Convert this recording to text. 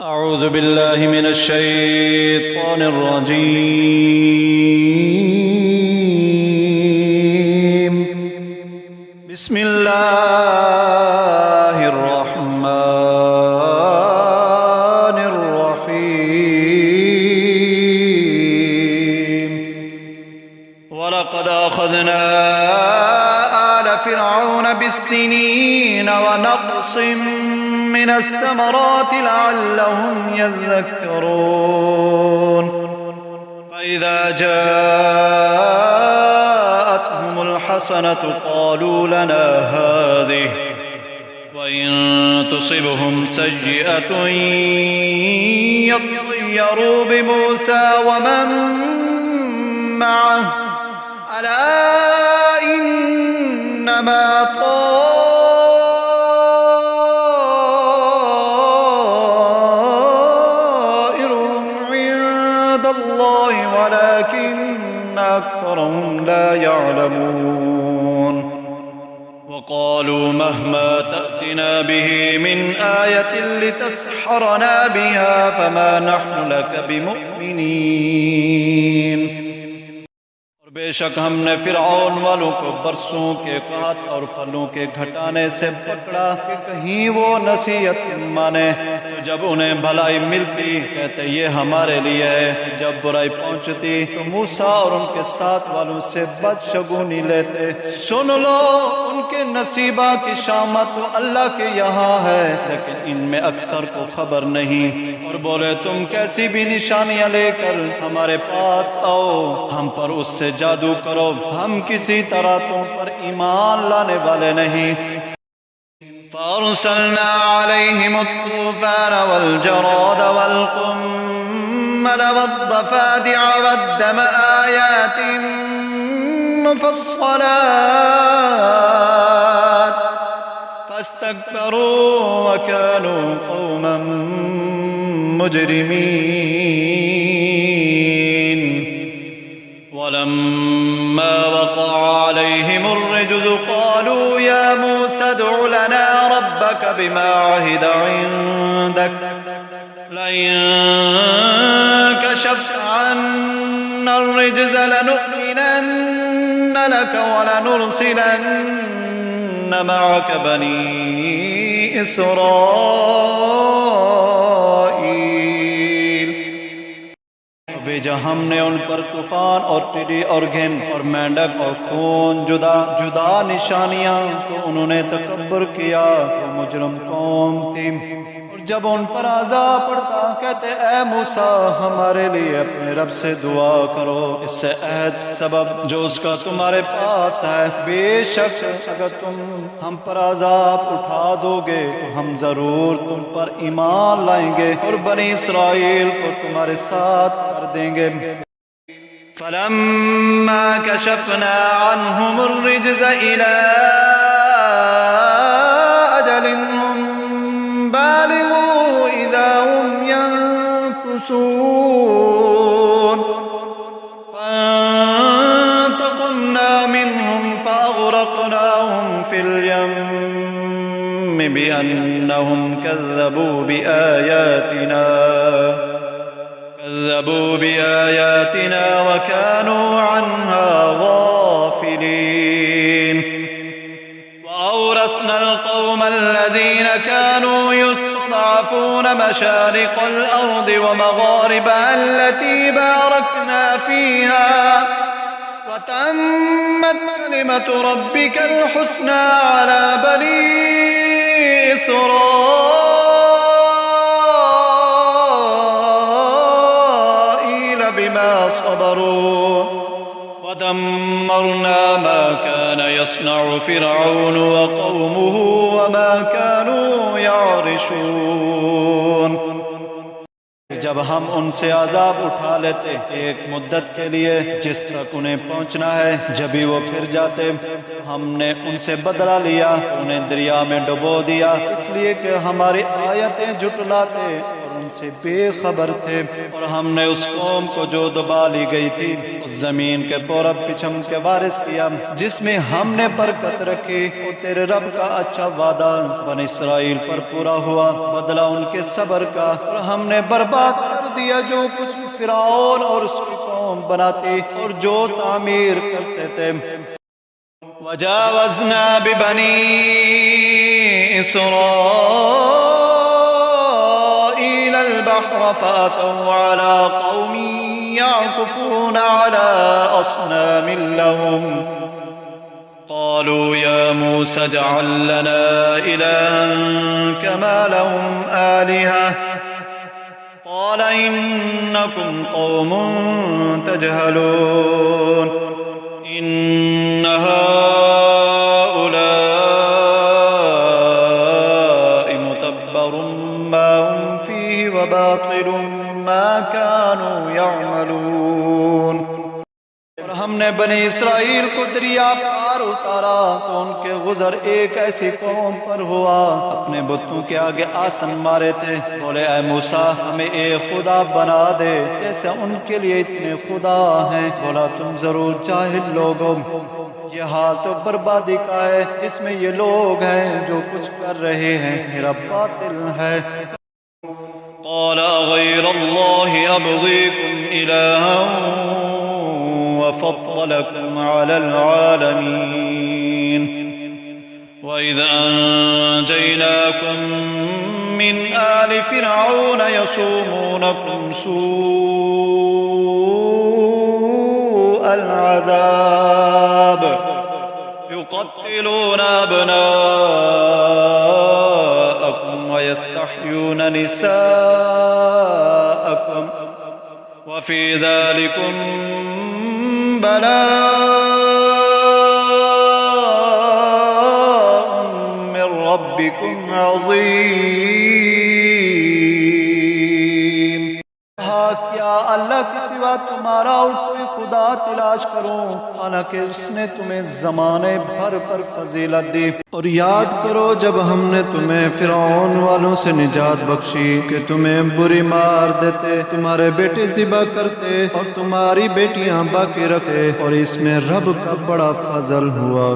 أعوذ بالله من الشيطان الرجيم. بسم الله الرحمن الرحيم. ولقد أخذنا آل فرعون بالسنين ونقص من الثمرات لعلهم يذكرون. فإذا جاءتهم الحسنة قالوا لنا هذه وإن تصبهم سيئة يطيروا بموسى ومن معه ألا إنما ولكن أكثرهم لا يعلمون. وقالوا مهما تأتنا به من آية لتسحرنا بها فما نحن لك بمؤمنين. और बेशक हमने फिरऔन वालों को बरसों के कहत और फलों के घटाने से पकड़ा कि कहीं वो नसीहत माने। तो जब उन्हें भलाई मिलती कहते ये हमारे लिए है, जब बुराई पहुंचती तो मूसा और उनके साथ वालों से बदशगुनी लेते। सुन लो उनके नसीबा की शामत तो अल्लाह के यहाँ है, लेकिन इनमें अक्सर को खबर नहीं। और बोले तुम कैसी भी निशानियां लेकर हमारे पास आओ, हम पर उससे जादू करो, हम किसी तरह तुम पर ईमान लाने वाले नहीं। فأرسلنا عليهم الطوفان والجراد والقمل والضفادع والدم آيات مفصلات فاستكبروا وكانوا قوما مجرمين. ولما وقع عليهم الرجز قالوا يا موسى ادع لنا ربك بما عهد عندك لئن كشفت عنا الرجز لنؤمنن لك ولنرسلن معك بني إسرائيل. भेजा हमने उन पर तूफान और टिड्डी और घिन और मेंढक और खून जुदा जुदा निशानियां, तो उन्होंने तकब्बुर किया तो मुजरिम कौम थी। और जब उन पर अज़ाब पड़ता कहते ऐ मूसा हमारे लिए अपने रब से दुआ करो, इससे अहद सबब जो उसका तुम्हारे पास है। बेशक अगर तुम हम पर अज़ाब उठा दोगे तो हम जरूर तुम पर ईमान लाएंगे और बनी इस्राइल को तुम्हारे साथ कर देंगे। फलम्मा कशफना अन्हुम अर्रिज्ज़ इला अजलिन हुम बालिगू इज़ा हुम यनकुसून फंतक़म्ना मिनहुम फअग़रक़नाहुम फिल यम्मि बिअन्नहुम कज़्ज़बू بآياتنا وكانوا عنها غافلين. وأورثنا القوم الذين كانوا يستضعفون مشارق الأرض ومغاربها التي باركنا فيها وتمت كلمة ربك الحسنى على بني إسرائيل بما صبروا ودمرنا ما كان يصنع فرعون وقومه وما كانوا يعرشون. जब हम उनसे अजाब उठा लेते एक मुद्दत के लिए जिस तक उन्हें पहुंचना है, जब भी वो फिर जाते हमने उनसे बदला लिया, उन्हें दरिया में डुबो दिया, इसलिए कि हमारी आयतें जुटलाते और उनसे बेखबर थे। और हमने उस कौम को जो दबा ली गई थी उस जमीन के पूरब पिछम के वारिस किया जिसमें हमने बरकत रखी। वो तेरे रब का अच्छा वादा बन इसराइल पर पूरा हुआ, बदला उनके सब्र का। और हमने बर्बाद कर दिया जो कुछ फिरौन और उसकी कौम बनाती और जो तामीर करते थे। वजावज़ना बिबनी इस्राईल अल-बहर फ़अतौ अला क़ौमिन यअकुफ़ून अला अस्नामिन लहुम क़ालू या मूसा इजअल लना इलाहन कमा लहुम आलिहा क़ाल इन्नकुम क़ौमुन तजहलून इन्न हाउलाइ मुतब्बरुम मा हुम फ़ीहि व बातिलुम मा कानू यअमलून। और हमने बनी इसराइल को दरिया पार उतारा तो उनके गुजर एक ऐसी कौम पर हुआ अपने बुतों के आगे आसन मारे थे। बोले ऐ मूसा हमें एक खुदा बना दे जैसे उनके लिए इतने खुदा हैं। बोला तुम जरूर जाहिल लोगों, ये हाल तो बर्बादी का है जिसमें ये लोग हैं जो कुछ कर रहे हैं मेरा बातिल है। क़ाल गैरल्लाहि अब्ग़ीकुम इलाहन वफ़द्दलकुम अलल आलमीन वइज़ अंजयनाकुम मिन आलि फ़िरऔन यसूमूनकुम सूअल अज़ाब युक़त्तिलून अब्नाअकुम व यस्तहयून निसाअकुम वफ़ी ज़ालिकुम बलाअ्उम मिन रब्बिकुम अज़ीम। क्या अल्लाह के सिवा तुम्हारा और कोई खुदा तलाश करूं, हालांकि उसने तुम्हें जमाने भर पर फजीलत दी। और याद करो जब हमने तुम्हें फिरौन वालों से निजात बख्शी कि तुम्हें बुरी मार देते, तुम्हारे बेटे ज़िबा करते और तुम्हारी बेटियां बाकी रखते, और इसमें रब का बड़ा फजल हुआ।